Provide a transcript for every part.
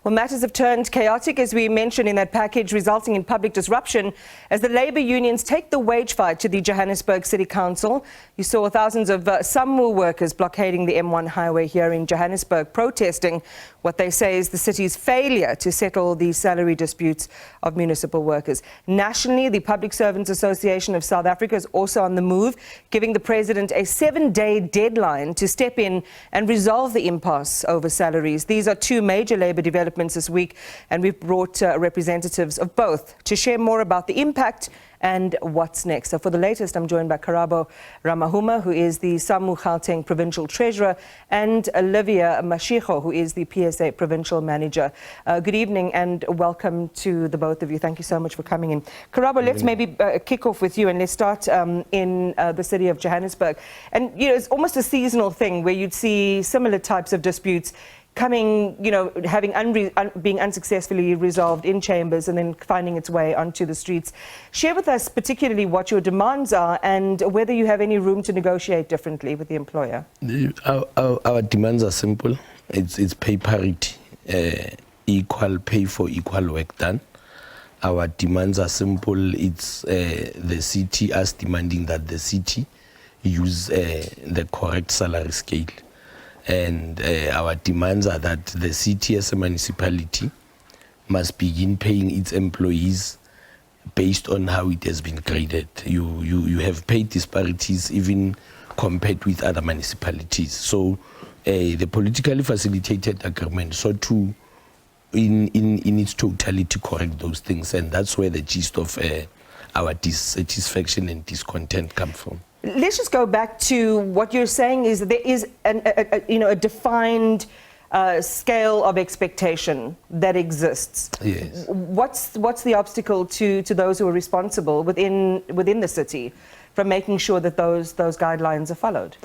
Well, matters have turned chaotic, as we mentioned in that package, resulting in public disruption as the labour unions take the wage fight to the Johannesburg City Council. You saw thousands of Samwu workers blockading the M1 highway here in Johannesburg, protesting what they say is the city's failure to settle the salary disputes of municipal workers. Nationally, the Public Servants Association of South Africa is also on the move, giving the president a 7-day deadline to step in and resolve the impasse over salaries. These are two major labour developments this week, and we've brought representatives of both to share more about the impact and what's next. So for the latest, I'm joined by Karabo Ramahuma, who is the Samwu Gauteng Provincial Treasurer, and Olivia Mashigo, who is the PSA Provincial Manager. Good evening and welcome to the both of you. Thank you so much for coming in. Karabo, let's maybe kick off with you, and let's start in the city of Johannesburg. And, you know, it's almost a seasonal thing where you'd see similar types of disputes coming, you know, being unsuccessfully resolved in chambers and then finding its way onto the streets. Share with us particularly what your demands are and whether you have any room to negotiate differently with the employer. Our demands are simple. It's pay parity, equal pay for equal work done. Our demands are simple. It's the city, us demanding that the city use the correct salary scale. And our demands are that the city as a municipality must begin paying its employees based on how it has been graded. You have pay disparities even compared with other municipalities. So the politically facilitated agreement sought to, in its totality, correct those things. And that's where the gist of our dissatisfaction and discontent come from. Let's just go back to what you're saying is that there is a defined scale of expectation that exists. Yes. What's the obstacle to those who are responsible within the city from making sure that those guidelines are followed?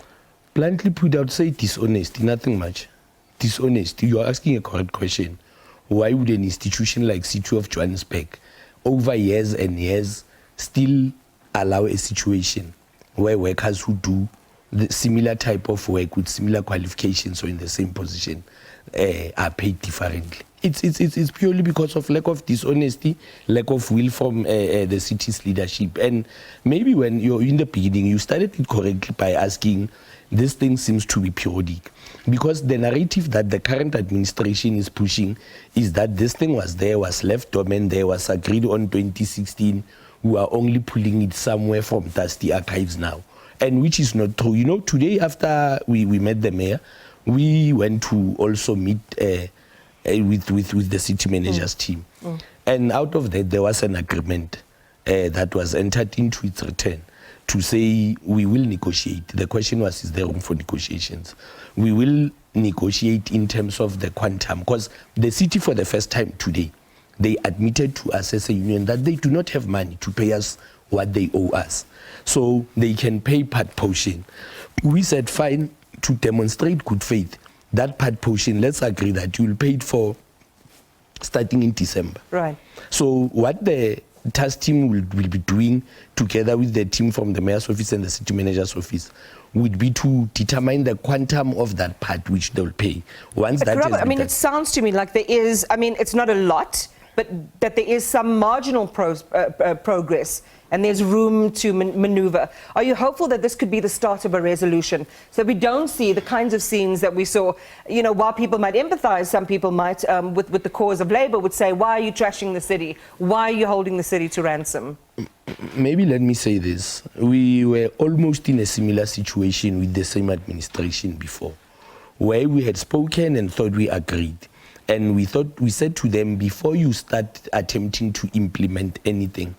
Bluntly put, I would say dishonesty, nothing much. Dishonesty. You are asking a correct question. Why would an institution like City of Johannesburg, over years and years, still allow a situation where workers who do the similar type of work with similar qualifications or in the same position are paid differently? It's purely because of lack of dishonesty, lack of will from the city's leadership. And maybe when you're in the beginning, you started it correctly by asking, this thing seems to be periodic. Because the narrative that the current administration is pushing is that this thing was there, was left dormant, there was agreed on 2016, we are only pulling it somewhere from dusty archives now, and which is not true. You know, today after we met the mayor, we went to also meet with the city manager's team. And out of that, there was an agreement that was entered into its return to say we will negotiate. The question was, is there room for negotiations? We will negotiate in terms of the quantum, because the city for the first time today, they admitted to us as a union that they do not have money to pay us what they owe us. So they can pay part portion. We said, fine, to demonstrate good faith, that part portion, let's agree that you will pay it for starting in December. Right. So what the task team will be doing together with the team from the mayor's office and the city manager's office would be to determine the quantum of that part which they'll pay. Once that Robert, has been it sounds to me like there is, it's not a lot, but that there is some marginal progress and there's room to maneuver. Are you hopeful that this could be the start of a resolution so we don't see the kinds of scenes that we saw? You know, while people might empathize, some people might, with the cause of labour, would say, why are you trashing the city? Why are you holding the city to ransom? Maybe let me say this. We were almost in a similar situation with the same administration before, where we had spoken and thought we agreed. And we said to them, before you start attempting to implement anything,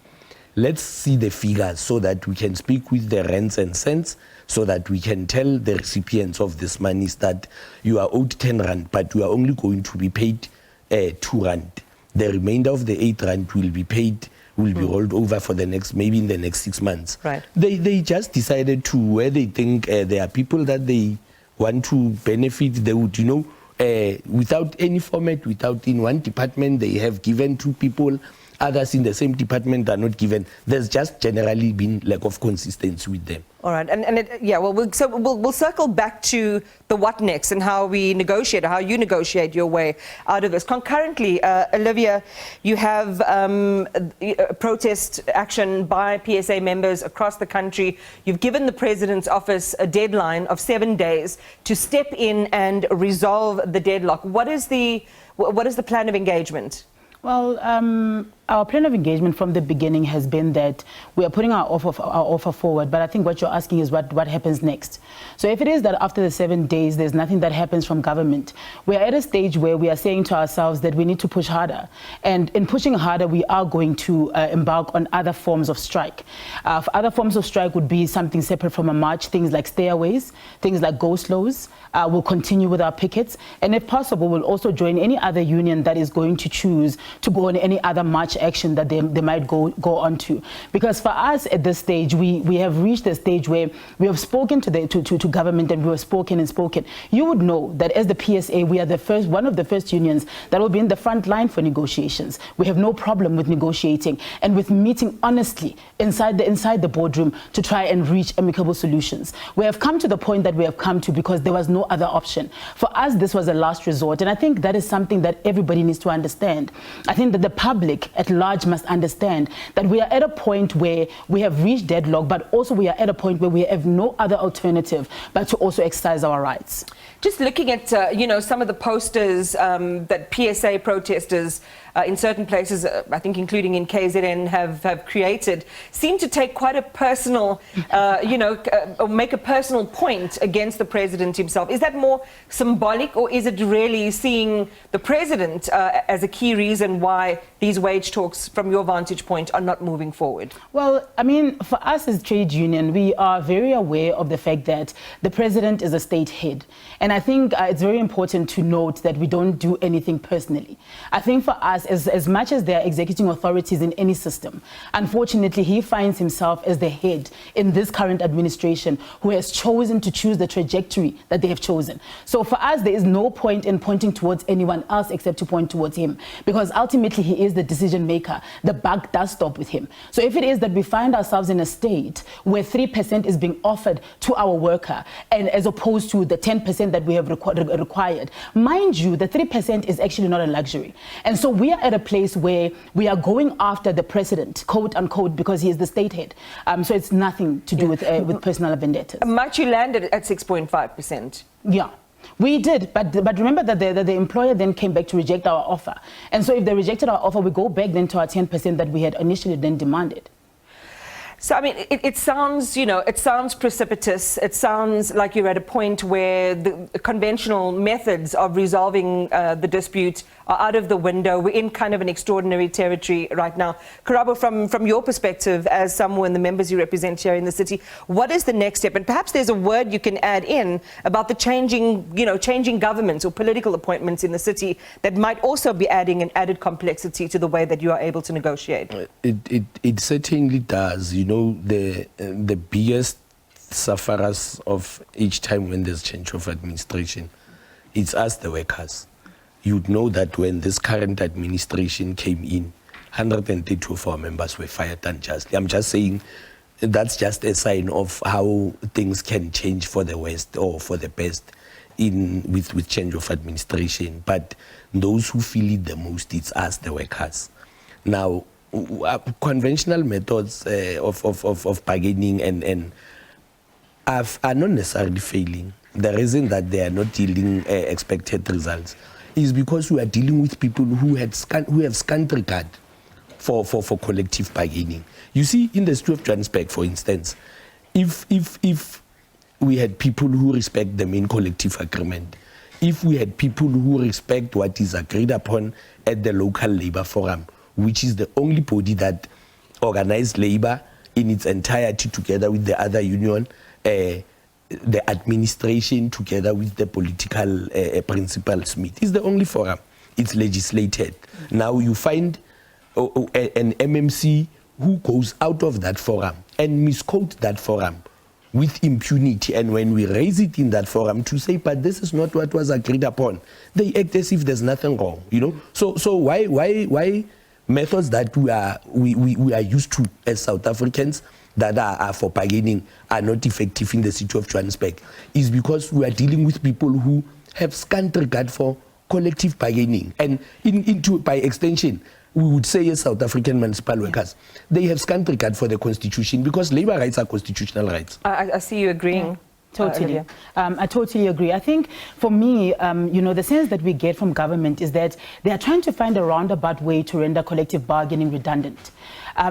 let's see the figures so that we can speak with the rands and cents, so that we can tell the recipients of this money that you are owed 10 rand, but you are only going to be paid 2 rand. The remainder of the 8 rand will be paid, will be rolled over for the next, maybe in the next 6 months. Right. They just decided to, where they think there are people that they want to benefit, they would, without any format, without in one department, they have given 2 people Others in the same department are not given. There's just generally been lack of consistency with them. All right, we'll circle back to the what next and how we negotiate, how you negotiate your way out of this. Concurrently, Olivia, you have protest action by PSA members across the country. You've given the President's office a deadline of 7 days to step in and resolve the deadlock. What is the plan of engagement? Well, our plan of engagement from the beginning has been that we are putting our offer forward, but I think what you're asking is what happens next. So if it is that after the 7 days there's nothing that happens from government, we are at a stage where we are saying to ourselves that we need to push harder. And in pushing harder, we are going to embark on other forms of strike. Other forms of strike would be something separate from a march, things like stairways, things like go-slows. We'll continue with our pickets. And if possible, we'll also join any other union that is going to choose to go on any other march action that they might go on to. Because for us at this stage, we have reached a stage where we have spoken to government, and we have spoken and spoken. You would know that as the PSA, we are one of the first unions that will be in the front line for negotiations. We have no problem with negotiating and with meeting honestly inside the boardroom to try and reach amicable solutions. We have come to the point that we have come to because there was no other option. For us, this was a last resort, and I think that is something that everybody needs to understand. I think that the public at large must understand that we are at a point where we have reached deadlock, but also we are at a point where we have no other alternative but to also exercise our rights. Just looking at some of the posters that PSA protesters in certain places, I think including in KZN, have created, seem to take quite a personal, or make a personal point against the President himself. Is that more symbolic, or is it really seeing the President as a key reason why these wage talks, from your vantage point, are not moving forward? Well, I mean, for us as trade union, we are very aware of the fact that the President is a state head. And I think it's very important to note that we don't do anything personally. I think for us, as much as there are executing authorities in any system, unfortunately, he finds himself as the head in this current administration who has chosen to choose the trajectory that they have chosen. So for us, there is no point in pointing towards anyone else except to point towards him, because ultimately he is the decision maker. The buck does stop with him. So if it is that we find ourselves in a state where 3% is being offered to our worker, and as opposed to the 10% that we have required, mind you, the 3% is actually not a luxury. And so we are at a place where we are going after the President, quote unquote, because he is the state head. So it's nothing to do with personal vendettas. Might you land at 6.5%? Yeah. We did, but remember that the employer then came back to reject our offer. And so if they rejected our offer, we go back then to our 10% that we had initially then demanded. So, I mean, it sounds, it sounds precipitous. It sounds like you're at a point where the conventional methods of resolving the dispute are out of the window. We're in kind of an extraordinary territory right now. Karabo, from your perspective as someone, the members you represent here in the city, what is the next step? And perhaps there's a word you can add in about the changing governments or political appointments in the city that might also be adding an added complexity to the way that you are able to negotiate. It certainly does. The biggest sufferers of each time when there's change of administration, it's us, the workers. You'd know that when this current administration came in, 132 of our members were fired unjustly. I'm just saying that's just a sign of how things can change for the worst or for the best with change of administration. But those who feel it the most, it's us, the workers. Now, conventional methods of bargaining and are not necessarily failing. The reason that they are not yielding expected results is because we are dealing with people who have scant regard for collective bargaining. You see, in the city of Johannesburg, for instance, if we had people who respect the main collective agreement, if we had people who respect what is agreed upon at the local labor forum, which is the only body that organizes labor in its entirety together with the other union, the administration together with the political principals meet. It's the only forum. It's legislated. Now you find an MMC who goes out of that forum and misquote that forum with impunity. And when we raise it in that forum to say, but this is not what was agreed upon, they act as if there's nothing wrong, So why methods that we are used to as South Africans that are for bargaining are not effective in the city of Johannesburg is because we are dealing with people who have scant regard for collective bargaining. And by extension, we would say as South African municipal workers, they have scant regard for the constitution because labor rights are constitutional rights. I see you agreeing. Yeah. Totally. I totally agree. I think for me, the sense that we get from government is that they are trying to find a roundabout way to render collective bargaining redundant.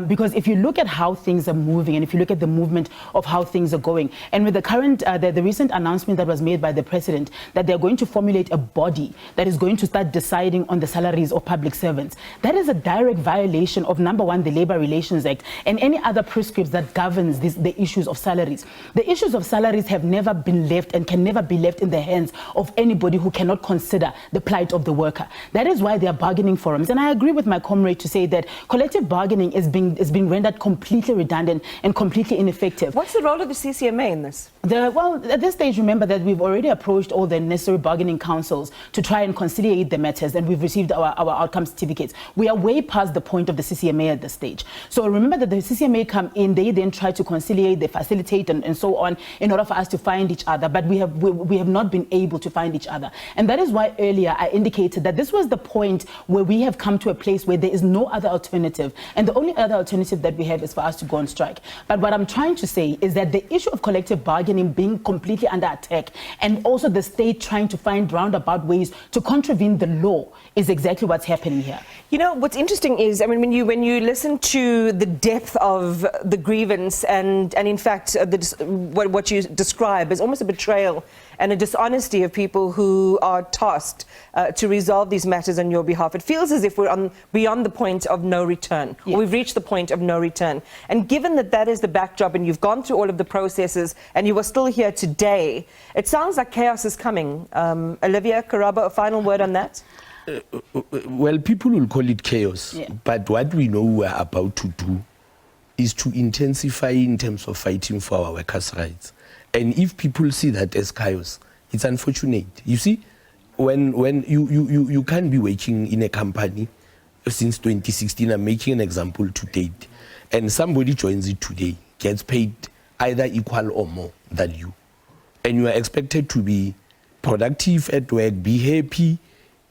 Because if you look at how things are moving and if you look at the movement of how things are going, and with the current, the recent announcement that was made by the president that they're going to formulate a body that is going to start deciding on the salaries of public servants, that is a direct violation of, number one, the Labour Relations Act and any other prescripts that governs the issues of salaries. The issues of salaries have never been left and can never be left in the hands of anybody who cannot consider the plight of the worker. That is why there are bargaining forums. And I agree with my comrade to say that collective bargaining is being rendered completely redundant and completely ineffective. What's the role of the CCMA in this? Well, at this stage, remember that we've already approached all the necessary bargaining councils to try and conciliate the matters, and we've received our outcome certificates. We are way past the point of the CCMA at this stage. So remember that the CCMA come in, they then try to conciliate, they facilitate and so on in order for us to find each other, but we have not been able to find each other. And that is why earlier I indicated that this was the point where we have come to a place where there is no other alternative, and the only other alternative that we have is for us to go on strike. But what I'm trying to say is that the issue of collective bargaining being completely under attack and also the state trying to find roundabout ways to contravene the law is exactly what's happening here. You know, what's interesting is, I mean, when you listen to the depth of the grievance and in fact, what you describe is almost a betrayal and a dishonesty of people who are tasked to resolve these matters on your behalf. It feels as if we're beyond the point of no return. Yes. Or we've reached the point of no return. And given that that is the backdrop and you've gone through all of the processes and you are still here today, it sounds like chaos is coming. Olivia, Karabo, a final word on that? Well, people will call it chaos, but what we know we are about to do is to intensify in terms of fighting for our workers' rights. And if people see that as chaos, it's unfortunate. You see, when you can't be working in a company since 2016, I'm making an example to date, and somebody joins it today, gets paid either equal or more than you, and you are expected to be productive at work, be happy,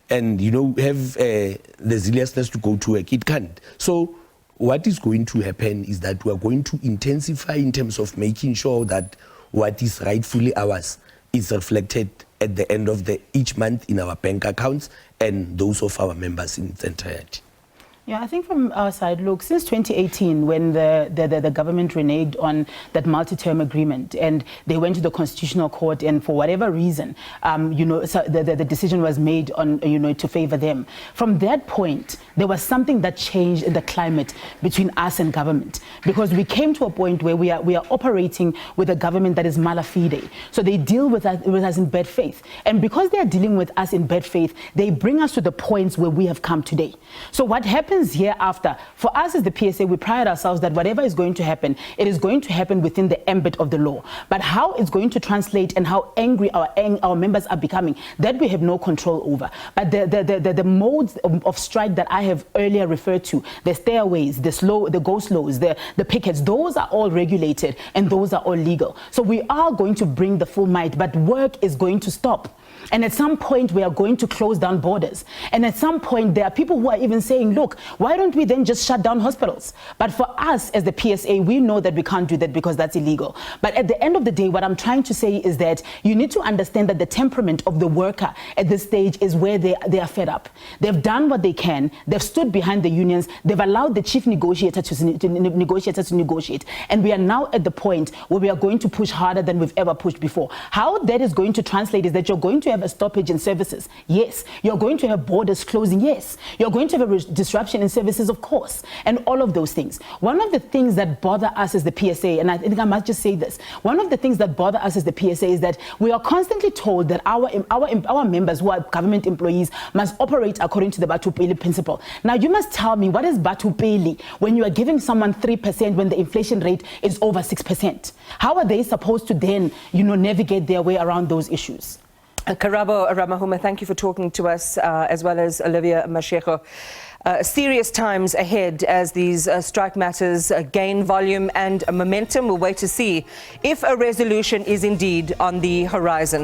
and have the zealousness to go to work. It can't. So what is going to happen is that we are going to intensify in terms of making sure that what is rightfully ours is reflected at the end of each month in our bank accounts and those of our members in its entirety. Yeah, I think from our side, look, since 2018, when the government reneged on that multi-term agreement and they went to the Constitutional Court, and for whatever reason, so the decision was made on, to favor them. From that point, there was something that changed in the climate between us and government, because we came to a point where we are operating with a government that is mala fide. So they deal with us in bad faith. And because they are dealing with us in bad faith, they bring us to the points where we have come today. So what happens hereafter, for us as the PSA, we pride ourselves that whatever is going to happen, it is going to happen within the ambit of the law. But how it's going to translate and how angry our members are becoming, that we have no control over. But the modes of strike that I have earlier referred to, the stairways, the go slows, the pickets, those are all regulated and those are all legal. So we are going to bring the full might, but work is going to stop. And at some point, we are going to close down borders. And at some point, there are people who are even saying, look, why don't we then just shut down hospitals? But for us as the PSA, we know that we can't do that because that's illegal. But at the end of the day, what I'm trying to say is that you need to understand that the temperament of the worker at this stage is where they are fed up. They've done what they can. They've stood behind the unions. They've allowed the chief negotiator to negotiate. And we are now at the point where we are going to push harder than we've ever pushed before. How that is going to translate is that you're going to have a stoppage in services. Yes. You're going to have borders closing. Yes. You're going to have a disruption in services, of course, and all of those things. One of the things that bother us as the PSA, and I think I must just say this, one of the things that bother us as the PSA is that we are constantly told that our members who are government employees must operate according to the Batupeli principle. Now, you must tell me, what is Batupeli when you are giving someone 3% when the inflation rate is over 6%? How are they supposed to then, navigate their way around those issues? Karabo Ramahuma, thank you for talking to us, as well as Olivia Mashigo. Serious times ahead as these strike matters gain volume and momentum. We'll wait to see if a resolution is indeed on the horizon.